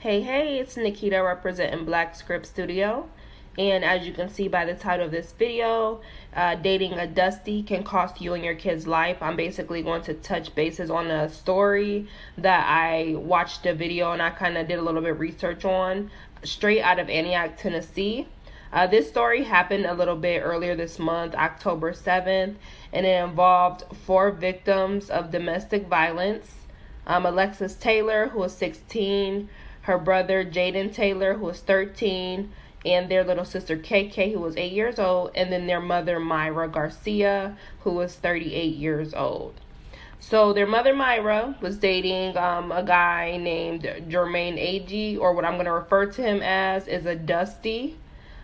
Hey, it's Nikita representing Black Script Studio. And as you can see by the title of this video, dating a Dusty can cost you and your kid's life. I'm basically going to touch bases on a story that I watched a video and I kind of did a little bit of research on, straight out of Antioch, Tennessee. This story happened a little bit earlier this month, October 7th, and it involved 4 victims of domestic violence. Alexis Taylor, who was 16, her brother Jaden Taylor, who was 13, and their little sister KK, who was 8 years old, and then their mother Myra Garcia, who was 38 years old. So their mother Myra was dating a guy named Jermaine Agee, or what I'm going to refer to him as is a Dusty.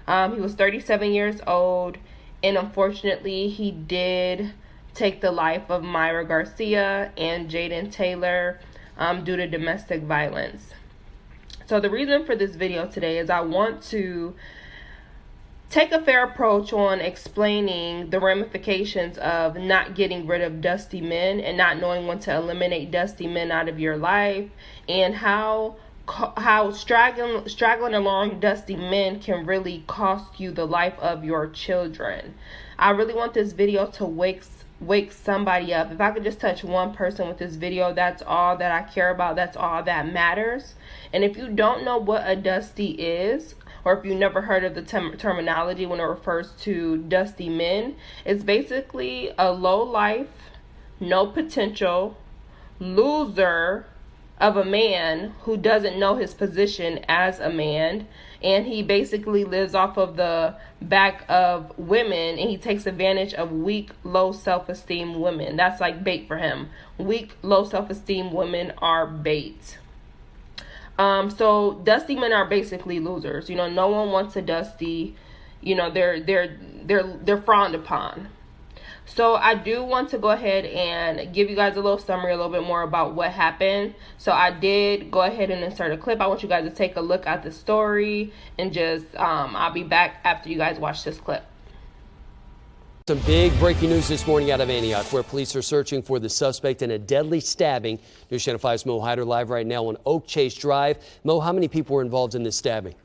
He was 37 years old, and unfortunately he did take the life of Myra Garcia and Jaden Taylor due to domestic violence. So the reason for this video today is I want to take a fair approach on explaining the ramifications of not getting rid of dusty men and not knowing when to eliminate dusty men out of your life, and how straggling along dusty men can really cost you the life of your children. I really want this video to wake somebody up. If I could just touch one person with this video, that's all that I care about. That's all that matters. And if you don't know what a dusty is, or if you never heard of the terminology when it refers to dusty men, it's basically a low life, no potential loser of a man who doesn't know his position as a man, and he basically lives off of the back of women, and he takes advantage of weak, low self-esteem women. That's like bait for him. Weak, low self-esteem women are bait. So dusty men are basically losers. No one wants a dusty. They're frowned upon. So I do want to go ahead and give you guys a little summary, a little bit more about what happened. So I did go ahead and insert a clip. I want you guys to take a look at the story, and just I'll be back after you guys watch this clip. Some big breaking news this morning out of Antioch, where police are searching for the suspect in a deadly stabbing. News Channel 5's Mo Hyder live right now on Oak Chase Drive. Mo, how many people were involved in this stabbing?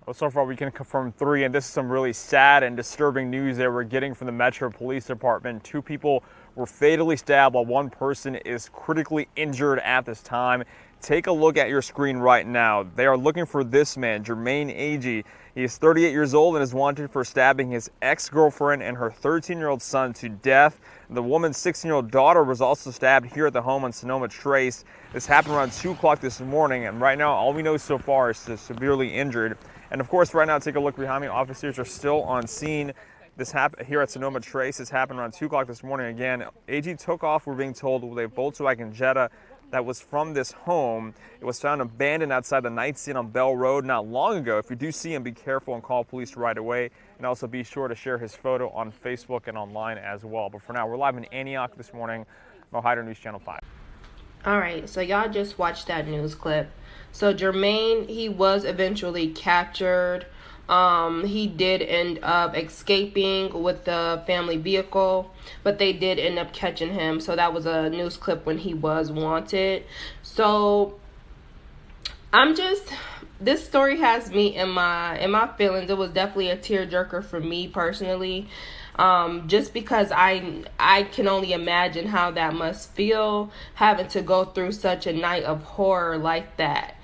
Well, so far we can confirm 3, and this is some really sad and disturbing news that we're getting from the Metro Police Department. 2 people were fatally stabbed while 1 person is critically injured at this time. Take a look at your screen right now. They are looking for this man, Jermaine Agee. He is 38 years old and is wanted for stabbing his ex-girlfriend and her 13-year-old son to death. The woman's 16-year-old daughter was also stabbed here at the home on Sonoma Trace. This happened around 2 o'clock this morning, and right now all we know so far is she's severely injured. And of course, right now, take a look behind me. Officers are still on scene. This happened here at Sonoma Trace. This happened around 2 o'clock this morning. Again, Agee took off, we're being told, with a Volkswagen Jetta that was from this home. It was found abandoned outside the Nightstand on Bell Road not long ago. If you do see him, be careful and call police right away. And also be sure to share his photo on Facebook and online as well. But for now, we're live in Antioch this morning. Mo Hyder, News Channel 5. All right, so y'all just watched that news clip. So Jermaine, he was eventually captured. He did end up escaping with the family vehicle, but they did end up catching him. So that was a news clip when he was wanted. So this story has me in my feelings. It was definitely a tearjerker for me personally. Just because I can only imagine how that must feel, having to go through such a night of horror like that.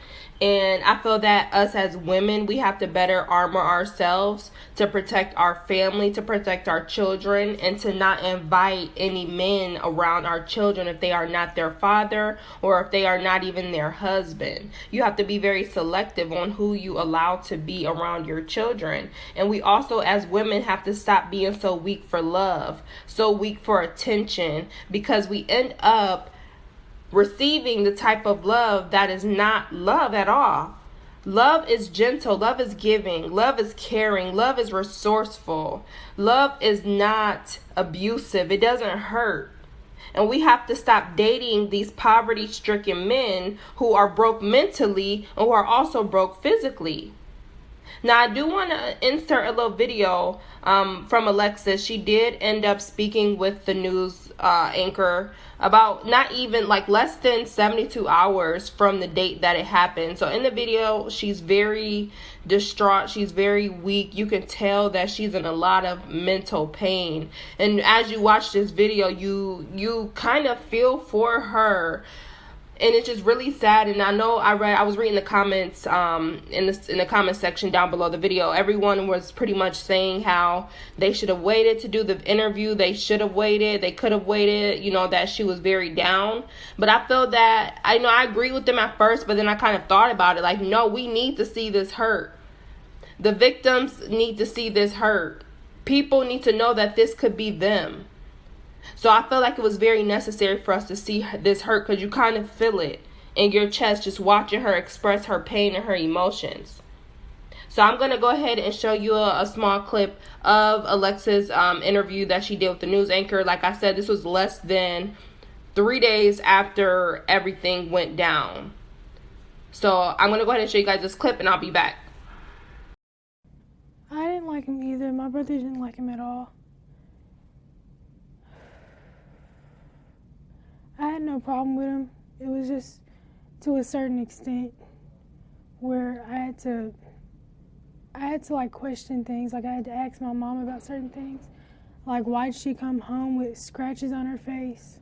And I feel that us as women, we have to better armor ourselves to protect our family, to protect our children, and to not invite any men around our children if they are not their father or if they are not even their husband. You have to be very selective on who you allow to be around your children. And we also, as women, have to stop being so weak for love, so weak for attention, because we end up receiving the type of love that is not love at all. Love is gentle, love is giving, love is caring, love is resourceful, love is not abusive, it doesn't hurt. And we have to stop dating these poverty-stricken men who are broke mentally and who are also broke physically. Now, I do want to insert a little video from Alexis. She did end up speaking with the news anchor about not even like less than 72 hours from the date that it happened. So in the video, she's very distraught. She's very weak. You can tell that she's in a lot of mental pain. And as you watch this video, you kind of feel for her. And it's just really sad. And I know I was reading the comments in the comment section down below the video. Everyone was pretty much saying how they should have waited to do the interview. They should have waited. They could have waited. You know, that she was very down. But I feel that I agree with them at first, but then I kind of thought about it. Like, no, we need to see this hurt. The victims need to see this hurt. People need to know that this could be them. So I felt like it was very necessary for us to see this hurt, because you kind of feel it in your chest just watching her express her pain and her emotions. So I'm going to go ahead and show you a small clip of Alexis' interview that she did with the news anchor. Like I said, this was less than 3 days after everything went down. So I'm going to go ahead and show you guys this clip, and I'll be back. I didn't like him either. My brother didn't like him at all. I had no problem with him. It was just to a certain extent where I had to like question things. Like, I had to ask my mom about certain things. Like, why'd she come home with scratches on her face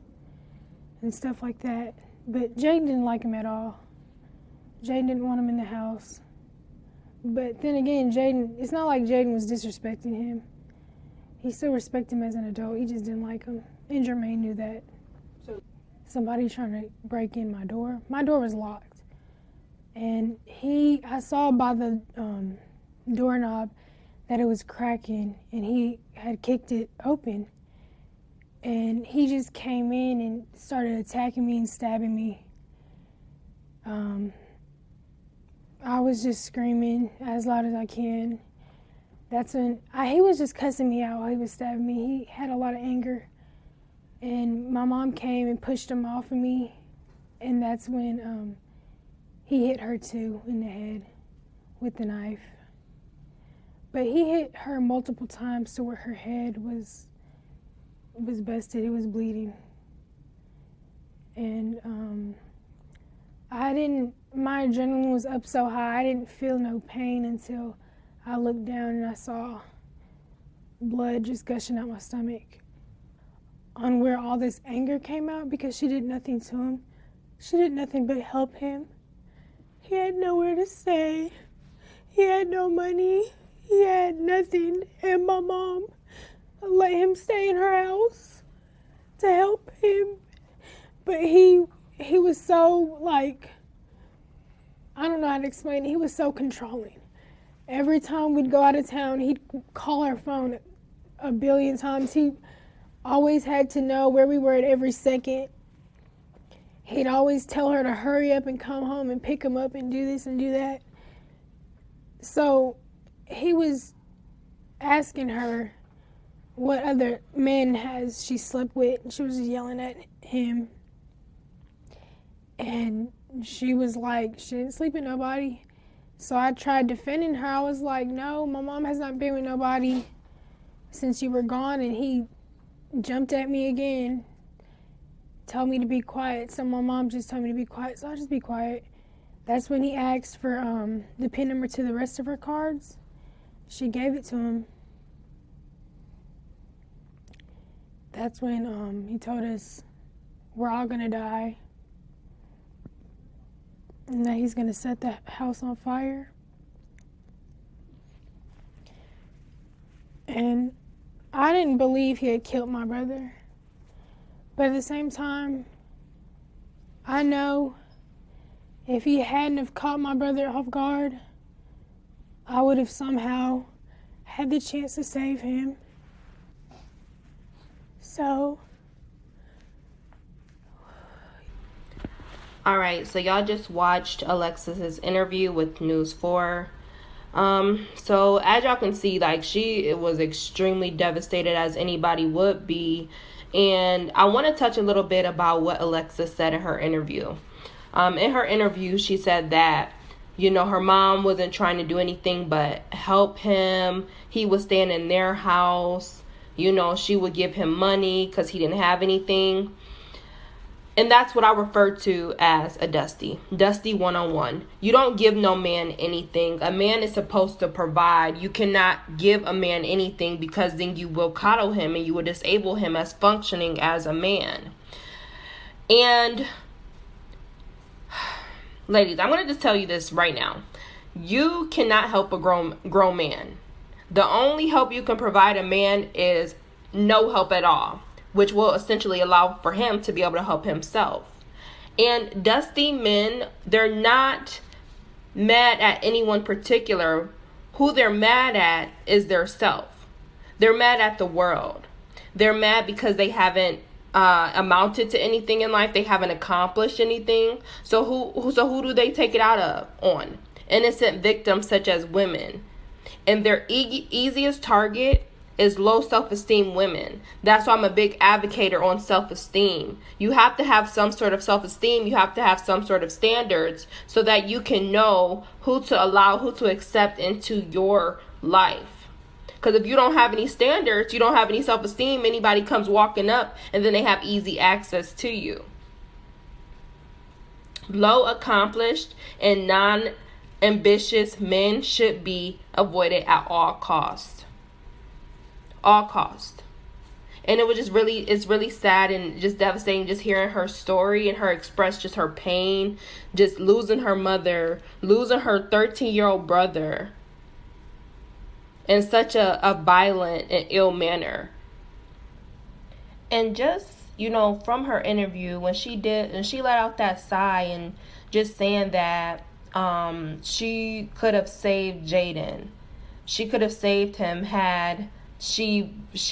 and stuff like that. But Jaden didn't like him at all. Jaden didn't want him in the house. But then again, it's not like Jaden was disrespecting him. He still respected him as an adult. He just didn't like him. And Jermaine knew that. Somebody trying to break in my door. My door was locked. And I saw by the doorknob that it was cracking, and he had kicked it open. And he just came in and started attacking me and stabbing me. I was just screaming as loud as I can. That's when he was just cussing me out while he was stabbing me. He had a lot of anger. And my mom came and pushed him off of me, and that's when he hit her too in the head with the knife. But he hit her multiple times to where her head was busted. It was bleeding. And my adrenaline was up so high, I didn't feel no pain until I looked down and I saw blood just gushing out my stomach. On where all this anger came out, because she did nothing to him. She did nothing but help him. He had nowhere to stay. He had no money. He had nothing. And my mom let him stay in her house to help him. But he was so, like, I don't know how to explain it. He was so controlling. Every time we'd go out of town, he'd call our phone a billion times. He always had to know where we were at every second. He'd always tell her to hurry up and come home and pick him up and do this and do that. So he was asking her what other men has she slept with. She was yelling at him. And she was like, she didn't sleep with nobody. So I tried defending her. I was like, no, my mom has not been with nobody since you were gone. And he jumped at me again, told me to be quiet. So my mom just told me to be quiet, so I'll just be quiet. That's when he asked for the PIN number to the rest of her cards. She gave it to him. That's when he told us we're all gonna die and that he's gonna set the house on fire. And I didn't believe he had killed my brother. But at the same time, I know if he hadn't have caught my brother off guard, I would have somehow had the chance to save him. So. Alright, so y'all just watched Alexis's interview with News 4. So as y'all can see, like, she was extremely devastated, as anybody would be. And I want to touch a little bit about what Alexis said in her interview. In her interview, she said that, you know, her mom wasn't trying to do anything but help him. He was staying in their house. You know, she would give him money because he didn't have anything. And that's what I refer to as a Dusty. Dusty one-on-one. You don't give no man anything. A man is supposed to provide. You cannot give a man anything, because then you will coddle him and you will disable him as functioning as a man. And ladies, I'm going to just tell you this right now. You cannot help a grown man. The only help you can provide a man is no help at all, which will essentially allow for him to be able to help himself. And dusty men, they're not mad at anyone particular. Who they're mad at is their self. They're mad at the world. They're mad because they haven't amounted to anything in life. They haven't accomplished anything. So who do they take it out on? Innocent victims such as women. And their easiest target is low self-esteem women. That's why I'm a big advocate on self-esteem. You have to have some sort of self-esteem. You have to have some sort of standards so that you can know who to allow, who to accept into your life. Because if you don't have any standards, you don't have any self-esteem, anybody comes walking up and then they have easy access to you. Low accomplished and non-ambitious men should be avoided at all costs. All cost. And it's really sad and just devastating just hearing her story and her express just her pain, just losing her mother, losing her 13-year-old brother in such a violent and ill manner. And just, you know, from her interview when she let out that sigh and just saying that she could have saved Jaden. She could have saved him had she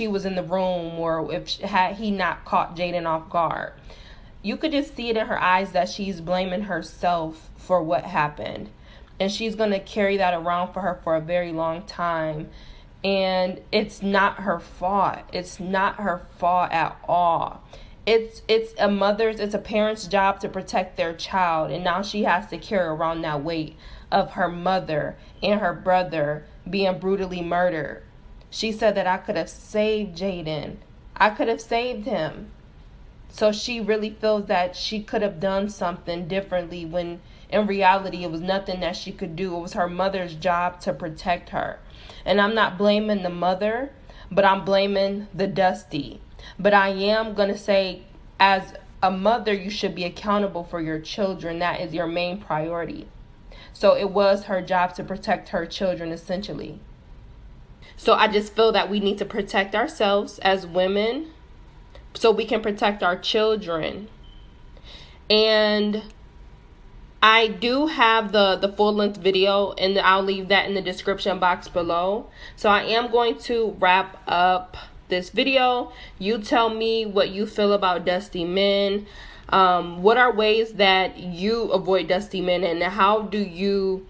was in the room, or had he not caught Jaden off guard. You could just see it in her eyes that she's blaming herself for what happened. And she's going to carry that around for her for a very long time. And it's not her fault. It's not her fault at all. It's a parent's job to protect their child. And now she has to carry around that weight of her mother and her brother being brutally murdered. She said that I could have saved Jaden. I could have saved him. So she really feels that she could have done something differently when in reality it was nothing that she could do. It was her mother's job to protect her. And I'm not blaming the mother, but I'm blaming the Dusty. But I am going to say, as a mother, you should be accountable for your children. That is your main priority. So it was her job to protect her children, essentially. So I just feel that we need to protect ourselves as women so we can protect our children. And I do have the full-length video, and I'll leave that in the description box below. So I am going to wrap up this video. You tell me what you feel about dusty men. What are ways that you avoid dusty men, and how do you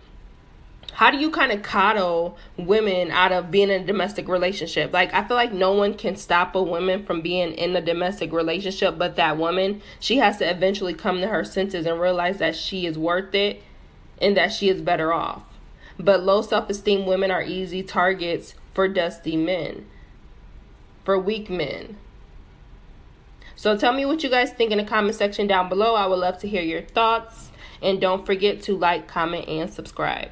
kind of coddle women out of being in a domestic relationship? Like, I feel like no one can stop a woman from being in a domestic relationship, but that woman, she has to eventually come to her senses and realize that she is worth it and that she is better off. But low self-esteem women are easy targets for dusty men, for weak men. So tell me what you guys think in the comment section down below. I would love to hear your thoughts. And don't forget to like, comment, and subscribe.